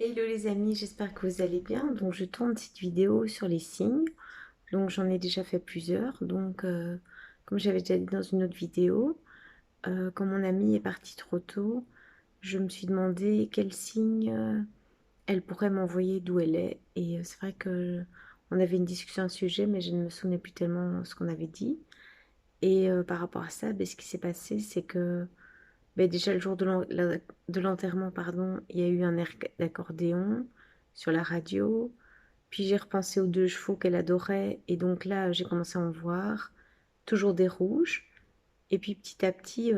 Hello les amis, j'espère que vous allez bien. Donc je tourne cette vidéo sur les signes. Donc j'en ai déjà fait plusieurs. Donc comme j'avais déjà dit dans une autre vidéo, quand mon amie est partie trop tôt, je me suis demandé quel signe elle pourrait m'envoyer d'où elle est. Et c'est vrai que on avait une discussion à ce sujet, mais je ne me souvenais plus tellement ce qu'on avait dit. Et par rapport à ça, ben, ce qui s'est passé, c'est que ben, déjà le jour de l'enterrement, pardon, il y a eu un air d'accordéon sur la radio. Puis j'ai repensé aux deux chevaux qu'elle adorait. Et donc là, j'ai commencé à en voir. Toujours des rouges. Et puis petit à petit,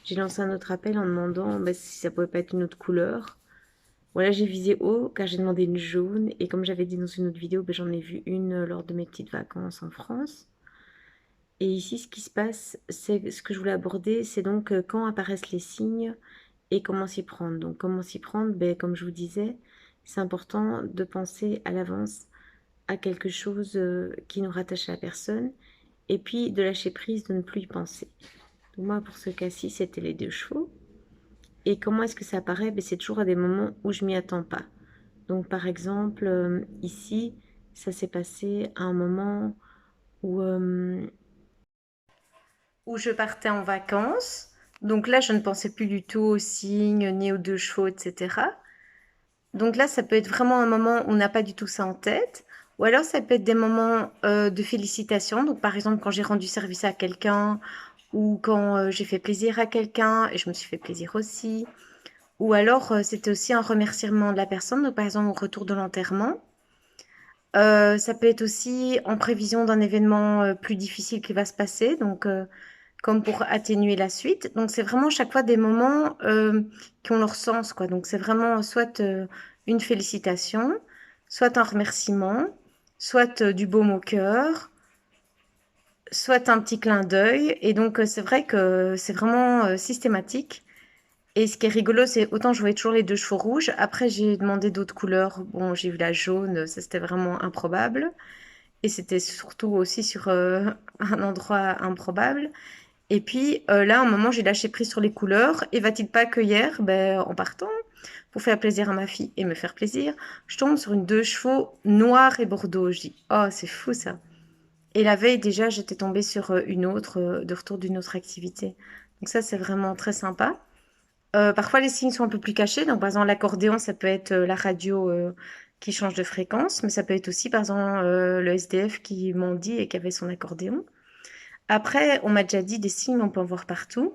j'ai lancé un autre appel en demandant bah, si ça pouvait pas être une autre couleur. Voilà, j'ai visé haut car j'ai demandé une jaune. Et comme j'avais dit dans une autre vidéo, bah, j'en ai vu une lors de mes petites vacances en France. Et ici, ce qui se passe, c'est ce que je voulais aborder, c'est donc quand apparaissent les signes et comment s'y prendre. Donc comment s'y prendre, ben, comme je vous disais, c'est important de penser à l'avance à quelque chose qui nous rattache à la personne et puis de lâcher prise, de ne plus y penser. Donc moi, pour ce cas-ci, c'était les deux chevaux. Et comment est-ce que ça apparaît? Ben, c'est toujours à des moments où je m'y attends pas. Donc par exemple, ici, ça s'est passé à un moment où je partais en vacances. Donc là, je ne pensais plus du tout aux signes, ni aux deux chevaux, etc. Donc là, ça peut être vraiment un moment où on n'a pas du tout ça en tête. Ou alors, ça peut être des moments de félicitations. Donc, par exemple, quand j'ai rendu service à quelqu'un ou quand j'ai fait plaisir à quelqu'un et je me suis fait plaisir aussi. Ou alors, c'était aussi un remerciement de la personne. Donc, par exemple, au retour de l'enterrement. Ça peut être aussi en prévision d'un événement plus difficile qui va se passer. Donc, comme pour atténuer la suite. Donc, c'est vraiment chaque fois des moments qui ont leur sens, quoi. Donc, c'est vraiment soit une félicitation, soit un remerciement, soit du baume au cœur, soit un petit clin d'œil. Et donc, c'est vrai que c'est vraiment systématique. Et ce qui est rigolo, c'est autant je voyais toujours les deux chevaux rouges. Après, j'ai demandé d'autres couleurs. Bon, j'ai vu la jaune, ça c'était vraiment improbable. Et c'était surtout aussi sur un endroit improbable. Et puis là, à un moment, j'ai lâché prise sur les couleurs. Et va-t-il pas que hier, ben, en partant, pour faire plaisir à ma fille et me faire plaisir, je tombe sur une deux chevaux noir et bordeaux. Je dis, oh, c'est fou ça. Et la veille, déjà, j'étais tombée sur une autre, de retour d'une autre activité. Donc ça, c'est vraiment très sympa. Parfois, les signes sont un peu plus cachés. Donc, par exemple, l'accordéon, ça peut être la radio qui change de fréquence, mais ça peut être aussi, par exemple, le SDF qui m'ont dit et qui avait son accordéon. Après, on m'a déjà dit des signes, on peut en voir partout.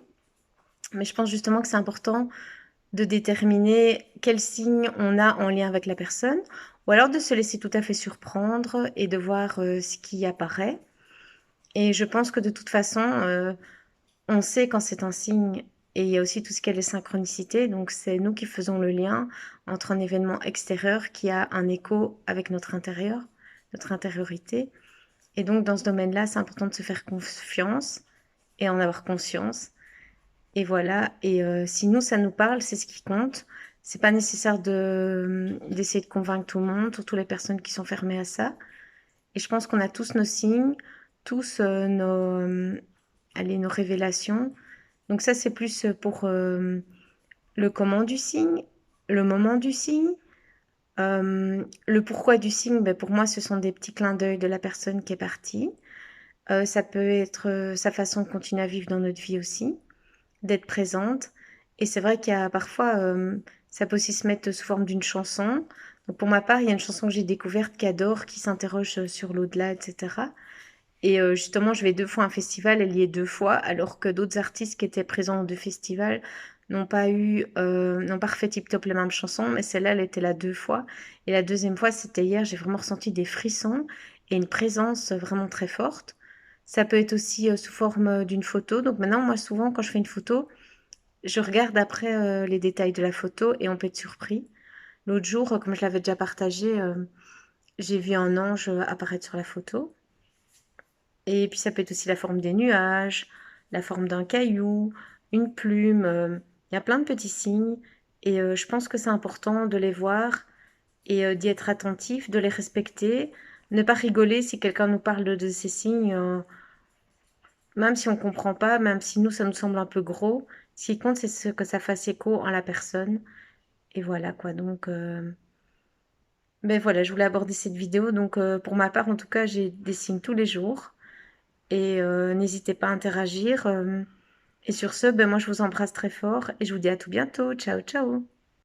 Mais je pense justement que c'est important de déterminer quels signes on a en lien avec la personne, ou alors de se laisser tout à fait surprendre et de voir ce qui apparaît. Et je pense que de toute façon, on sait quand c'est un signe, et il y a aussi tout ce qui est les synchronicités, donc c'est nous qui faisons le lien entre un événement extérieur qui a un écho avec notre intérieur, notre intériorité. Et donc dans ce domaine-là, c'est important de se faire confiance et en avoir conscience. Et voilà, et si nous, ça nous parle, c'est ce qui compte. C'est pas nécessaire d'essayer de convaincre tout le monde, surtout les personnes qui sont fermées à ça. Et je pense qu'on a tous nos signes, tous allez, nos révélations. Donc ça, c'est plus pour le comment du signe, le moment du signe, le pourquoi du signe. Ben, pour moi, ce sont des petits clins d'œil de la personne qui est partie. Ça peut être sa façon de continuer à vivre dans notre vie aussi, d'être présente. Et c'est vrai qu'il y a parfois, ça peut aussi se mettre sous forme d'une chanson. Donc pour ma part, il y a une chanson que j'ai découverte qu'adore, qui s'interroge sur l'au-delà, etc. Et justement, je vais deux fois à un festival, elle y est deux fois, alors que d'autres artistes qui étaient présents aux deux festivals n'ont pas refait tip-top la même chanson, mais celle-là, elle était là deux fois. Et la deuxième fois, c'était hier, j'ai vraiment ressenti des frissons et une présence vraiment très forte. Ça peut être aussi sous forme d'une photo. Donc maintenant, moi, souvent, quand je fais une photo, je regarde après les détails de la photo et on peut être surpris. L'autre jour, comme je l'avais déjà partagé, j'ai vu un ange apparaître sur la photo. Et puis ça peut être aussi la forme des nuages, la forme d'un caillou, une plume. Il y a plein de petits signes et je pense que c'est important de les voir et d'y être attentif, de les respecter. Ne pas rigoler si quelqu'un nous parle de ces signes, même si on ne comprend pas, même si nous, ça nous semble un peu gros. Ce qui compte, c'est ce que ça fasse écho à la personne. et voilà quoi. Donc, ben voilà, je voulais aborder cette vidéo. Donc, pour ma part, en tout cas, j'ai des signes tous les jours. Et n'hésitez pas à interagir. Et sur ce, ben moi, je vous embrasse très fort et je vous dis à tout bientôt. Ciao, ciao.